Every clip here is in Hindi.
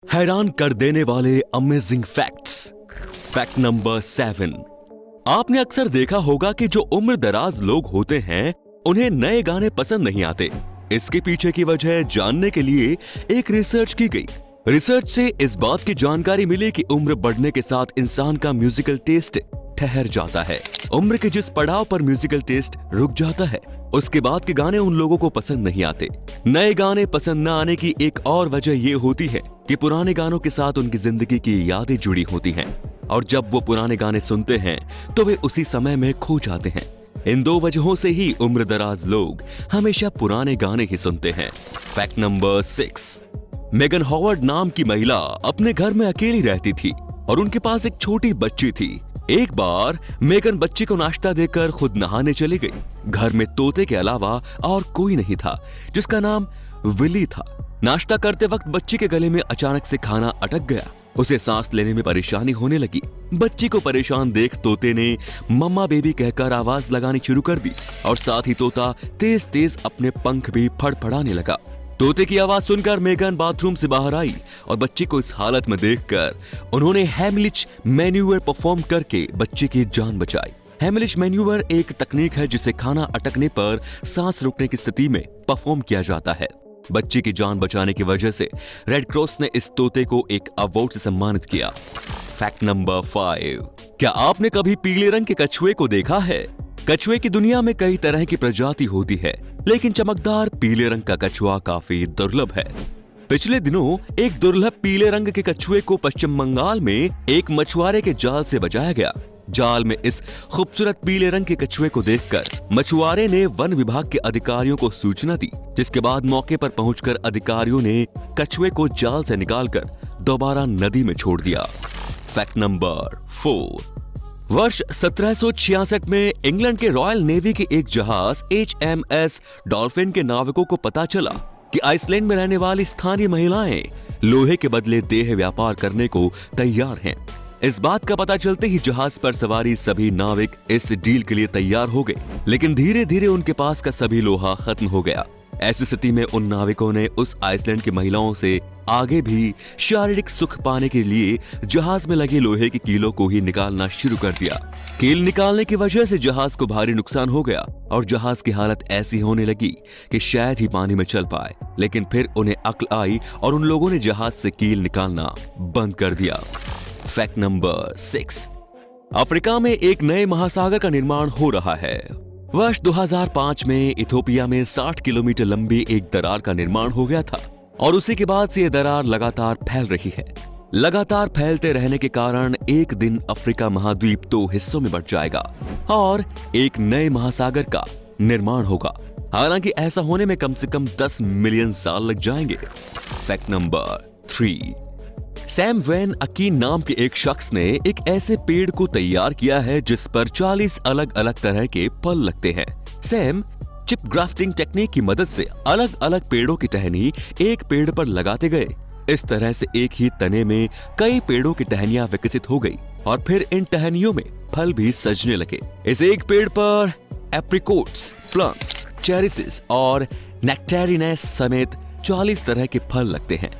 हैरान कर देने वाले अमेजिंग फैक्ट्स। Fact number 7। आपने अक्सर देखा होगा कि जो उम्र दराज लोग होते हैं उन्हें नए गाने पसंद नहीं आते। इसके पीछे की वजह जानने के लिए एक रिसर्च की गई। रिसर्च से इस बात की जानकारी मिली कि उम्र बढ़ने के साथ इंसान का म्यूजिकल टेस्ट ठहर जाता है। उम्र के जिस पड़ाव पर म्यूजिकल टेस्ट रुक जाता है उसके बाद के गाने उन लोगों को पसंद नहीं आते। नए गाने पसंद न आने की एक और वजह ये होती है कि पुराने गानों के साथ उनकी जिंदगी की यादें जुड़ी होती हैं और जब वो पुराने गाने सुनते हैं तो वे उसी समय में खो जाते हैं। इन दो वजहों से ही उम्र दराज लोग हमेशा पुराने गाने ही सुनते हैं। Fact number 6। मेगन हॉवर्ड नाम की महिला अपने घर में अकेली रहती थी और उनके पास एक छोटी बच्ची थी। एक बार मेगन बच्ची को नाश्ता देकर खुद नहाने चली गई। घर में तोते के अलावा और कोई नहीं था जिसका नाम विली था। नाश्ता करते वक्त बच्ची के गले में अचानक से खाना अटक गया। उसे सांस लेने में परेशानी होने लगी। बच्ची को परेशान देख तोते ने मम्मा बेबी कहकर आवाज लगानी शुरू कर दी और साथ ही तोता तेज तेज अपने पंख भी फड़फड़ाने लगा। तोते की आवाज सुनकर मेगन बाथरूम से बाहर आई और बच्ची को इस हालत में देखकर उन्होंने हेमलिच मैन्यूवर परफॉर्म करके बच्ची की जान बचाई। हेमलिच मैन्यूवर एक तकनीक है जिसे खाना अटकने पर सांस रुकने की स्थिति में परफॉर्म किया जाता है। बच्ची की जान बचाने की वजह से रेड क्रॉस ने इस तोते को एक अवार्ड से सम्मानित किया। Fact number 5। क्या आपने कभी पीले रंग के कछुए को देखा है? कछुए की दुनिया में कई तरह की प्रजाति होती है लेकिन चमकदार पीले रंग का कछुआ काफी दुर्लभ है। पिछले दिनों एक दुर्लभ पीले रंग के कछुए को पश्चिम बंगाल में एक मछुआरे के जाल से बचाया गया। जाल में इस खूबसूरत पीले रंग के कछुए को देखकर मछुआरे ने वन विभाग के अधिकारियों को सूचना दी, जिसके बाद मौके पर पहुंचकर अधिकारियों ने कछुए को जाल से निकालकर दोबारा नदी में छोड़ दिया। Fact number 4। वर्ष 1766 में इंग्लैंड के रॉयल नेवी के एक जहाज HMS डॉल्फिन के नाविकों को पता चला कि आइसलैंड में रहने वाली स्थानीय महिलाएं लोहे के बदले देह व्यापार करने को तैयार हैं। इस बात का पता चलते ही जहाज पर सवारी सभी नाविक इस डील के लिए तैयार हो गए, लेकिन धीरे धीरे उनके पास का सभी लोहा खत्म हो गया। ऐसी स्थिति में उन नाविकों ने उस आइसलैंड की महिलाओं से आगे भी शारीरिक सुख पाने के लिए जहाज में लगे लोहे की कीलों को ही निकालना शुरू कर दिया। कील निकालने की वजह से जहाज को भारी नुकसान हो गया और जहाज की हालत ऐसी होने लगी कि शायद ही पानी में चल पाए, लेकिन फिर उन्हें अक्ल आई और उन लोगों ने जहाज से कील निकालना बंद कर दिया। Fact number 6। अफ्रीका में एक नए महासागर का निर्माण हो रहा है। वर्ष 2005 में इथोपिया में 60 किलोमीटर लंबी एक दरार का निर्माण हो गया था और उसी के बाद से यह दरार लगातार फैल रही है। लगातार फैलते रहने के कारण एक दिन अफ्रीका महाद्वीप 2 हिस्सों में बंट जाएगा और एक नए महासागर का निर्माण होगा। हालांकि ऐसा होने में कम से कम 10 मिलियन साल लग जाएंगे। Fact number 3। Sam Van Aken नाम के एक शख्स ने एक ऐसे पेड़ को तैयार किया है जिस पर 40 अलग अलग तरह के फल लगते हैं। सैम चिप ग्राफ्टिंग टेक्निक की मदद से अलग अलग पेड़ों की टहनी एक पेड़ पर लगाते गए। इस तरह से एक ही तने में कई पेड़ों की टहनियां विकसित हो गई और फिर इन टहनियों में फल भी सजने लगे। इस एक पेड़ पर एप्रिकोट्स, प्लम्स, चेरिसेस और नेक्टेरिनेस समेत 40 तरह के फल लगते हैं।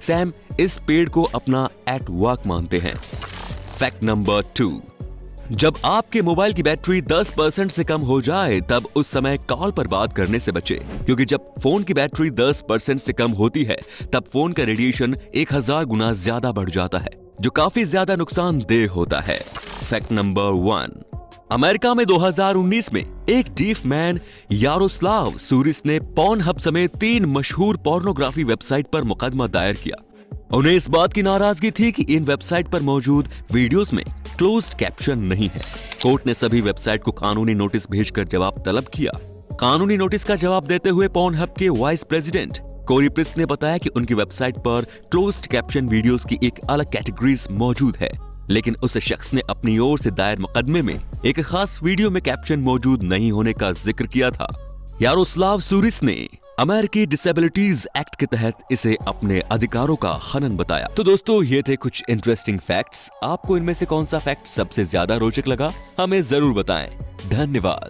सैम इस पेड़ को अपना एट वर्क मानते हैं। Fact number 2। जब आपके मोबाइल की बैटरी 10% से कम हो जाए तब उस समय कॉल पर बात करने से बचे, क्योंकि जब फोन की बैटरी 10% से कम होती है तब फोन का रेडिएशन 1000 गुना ज्यादा बढ़ जाता है, जो काफी ज्यादा नुकसानदेह होता है। Fact number 1। अमेरिका में 2019 में एक डीफ मैन यारोस्लाव सूरिस ने पॉर्नहब समेत 3 मशहूर पोर्नोग्राफी वेबसाइट पर मुकदमा दायर किया। उन्हें इस बात की नाराजगी थी कि इन वेबसाइट पर मौजूद वीडियोस में क्लोज्ड कैप्शन नहीं है। कोर्ट ने सभी वेबसाइट को कानूनी नोटिस भेजकर जवाब तलब किया। कानूनी नोटिस का जवाब देते हुए पॉर्नहब के वाइस प्रेसिडेंट कोरी प्रिस ने बताया कि उनकी वेबसाइट पर क्लोज्ड कैप्शन वीडियोस की एक अलग कैटेगरीज मौजूद है, लेकिन उस शख्स ने अपनी ओर से दायर मुकदमे में एक खास वीडियो में कैप्शन मौजूद नहीं होने का जिक्र किया था। यारोस्लाव सूरिस ने अमेरिकी डिसेबिलिटीज एक्ट के तहत इसे अपने अधिकारों का हनन बताया। तो दोस्तों, ये थे कुछ इंटरेस्टिंग फैक्ट्स। आपको इनमें से कौन सा फैक्ट सबसे ज्यादा रोचक लगा, हमें जरूर बताएं। धन्यवाद।